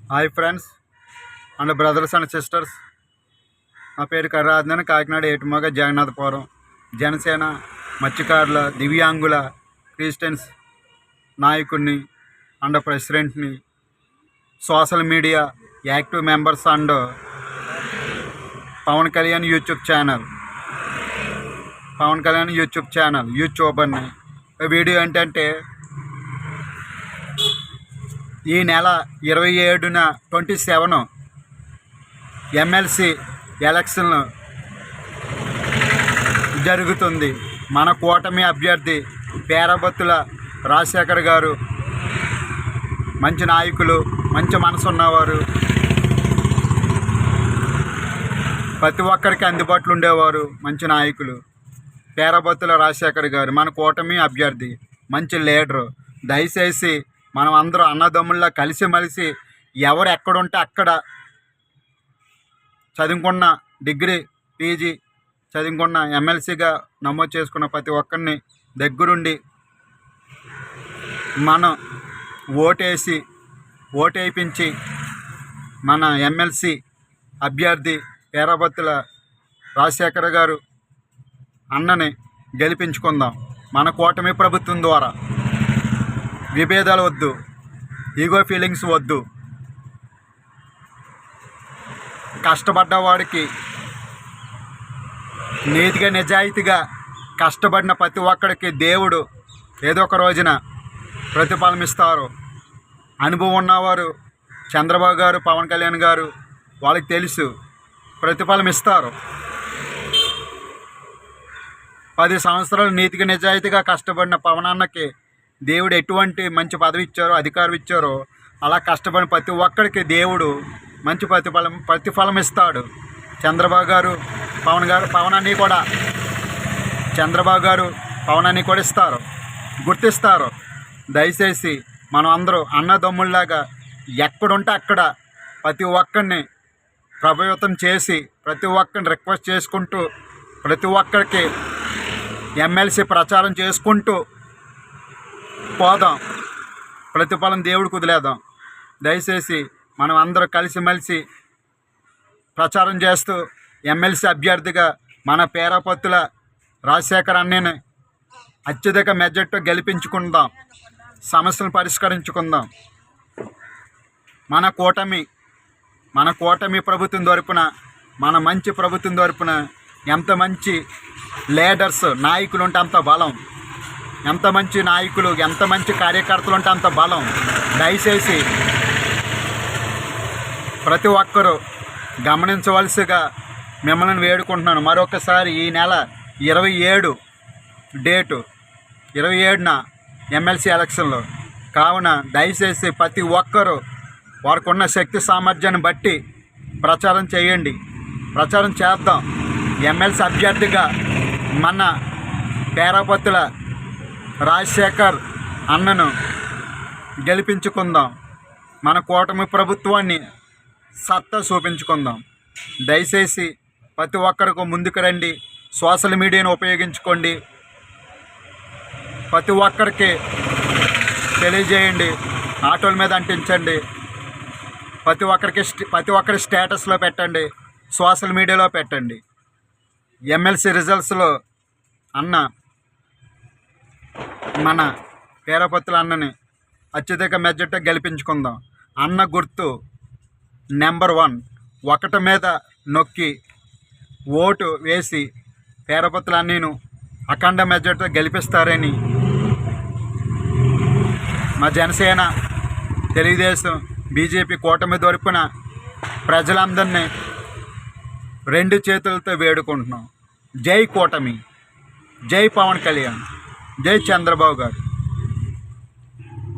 Hi friends and brothers and sisters. నా పేరు కర్రాధన, కాకినాడ ఏటుమొగ జగన్నాథపురం. జనసేన మత్స్యకారుల దివ్యాంగుల క్రిస్టియన్స్ నాయకుడిని అండ్ ప్రెసిడెంట్ని, social media active members and Pawan Kalyan YouTube channel యూట్యూబర్ని. వీడియో ఏంటంటే, ఈ నెల 27న 27 ఎమ్మెల్సీ ఎలక్షన్ జరుగుతుంది. మన కూటమి అభ్యర్థి పేరబత్తుల రాజశేఖర్ గారు మంచి నాయకులు, మంచి మనసు ఉన్నవారు, ప్రతి ఒక్కరికి అందుబాటులో ఉండేవారు, మంచి నాయకులు. పేరబత్తుల రాజశేఖర్ గారు మన కూటమి అభ్యర్థి, మంచి లీడరు. దయచేసి మనం అందరూ అన్నదమ్ముల్లా కలిసిమెలిసి ఎవరు ఎక్కడుంటే అక్కడ చదువుకున్న డిగ్రీ పీజీ చదువుకున్న ఎమ్మెల్సీగా నమోదు చేసుకున్న ప్రతి ఒక్కరిని దగ్గరుండి మనం ఓటేయించి మన ఎమ్మెల్సీ అభ్యర్థి పేరబత్తుల రాజశేఖర్ గారు అన్నని గెలిపించుకుందాం. మన కూటమి ప్రభుత్వం ద్వారా విభేదాలు వద్దు, ఈగో ఫీలింగ్స్ వద్దు. కష్టపడ్డవాడికి, నీతిగా నిజాయితీగా కష్టపడిన ప్రతి ఒక్కడికి దేవుడు ఏదో ఒక రోజున ప్రతిఫలం ఇస్తారు. అనుభవం ఉన్నవారు చంద్రబాబు గారు, పవన్ కళ్యాణ్ గారు, వాళ్ళకి తెలుసు ప్రతిఫలం ఇస్తారు. 10 సంవత్సరాలు నీతిగా నిజాయితీగా కష్టపడిన పవన్ అన్నకి దేవుడు ఎటువంటి మంచి పదవి ఇచ్చారో, అధికారం ఇచ్చారో, అలా కష్టపడిన ప్రతి ఒక్కరికి దేవుడు మంచి ప్రతిఫలం ఇస్తాడు. చంద్రబాబు గారు, పవన్ అన్నీ కూడా చంద్రబాబు గారు, పవన్ అన్నీ కూడా ఇస్తారు, గుర్తిస్తారు. దయచేసి మనం అందరూ అన్నదమ్ముల్లాగా ఎక్కడుంటే అక్కడ ప్రతి ఒక్కరిని ప్రభావితం చేసి, ప్రతి ఒక్కరిని రిక్వెస్ట్ చేసుకుంటూ, ప్రతి ఒక్కరికి ఎమ్మెల్సీ ప్రచారం చేసుకుంటూ పోదాం. ప్రతిఫలం దేవుడికి వదిలేద్దాం. దయచేసి మనం అందరూ కలిసిమెలిసి ప్రచారం చేస్తూ ఎమ్మెల్సీ అభ్యర్థిగా మన పేరపత్తుల రాజశేఖర్ అన్నని అత్యధిక మెజార్టీతో గెలిపించుకుందాం, సమస్యలను పరిష్కరించుకుందాం. మన కూటమి ప్రభుత్వం తరపున, మన మంచి ప్రభుత్వం తరపున ఎంత మంచి లీడర్స్, నాయకులు ఉంటే అంత బలం. ఎంత మంచి నాయకులు, ఎంత మంచి కార్యకర్తలు ఉంటే అంత బలం. దయచేసి ప్రతి ఒక్కరూ గమనించవలసిగా మిమ్మల్ని వేడుకుంటున్నాను. మరొకసారి ఈ నెల 27 డేటు 27న ఎమ్మెల్సీ ఎలక్షన్లో కావున దయచేసి ప్రతి ఒక్కరూ వారికి ఉన్న శక్తి సామర్థ్యాన్ని బట్టి ప్రచారం చేయండి, ప్రచారం చేద్దాం. ఎమ్మెల్సీ అభ్యర్థిగా మన పేరపత్తుల రాజశేఖర్ అన్నను గెలిపించుకుందాం. మన కూటమి ప్రభుత్వాన్ని సత్తా చూపించుకుందాం. దయచేసి ప్రతి ఒక్కరికి ముందుకు రండి, సోషల్ మీడియాను ఉపయోగించుకోండి, ప్రతి ఒక్కరికి తెలియజేయండి, ఆటోల మీద అంటించండి, ప్రతి ఒక్కరి స్టేటస్లో పెట్టండి, సోషల్ మీడియాలో పెట్టండి. ఎమ్మెల్సీ రిజల్ట్స్లో అన్న మన పేరపత్తుల అన్నని అత్యధిక మెజార్టీతో గెలిపించుకుందాం. అన్న గుర్తు నెంబర్ 1 మీద నొక్కి ఓటు వేసి పేరపత్తుల అన్నను అఖండ మెజార్టీతో గెలిపిస్తారని మా జనసేన, తెలుగుదేశం, బీజేపీ కూటమి తరపున ప్రజలందరినీ 2 చేతులతో వేడుకుంటున్నాం. జై కూటమి, జై పవన్ కళ్యాణ్, జై చంద్రబాబు గారు.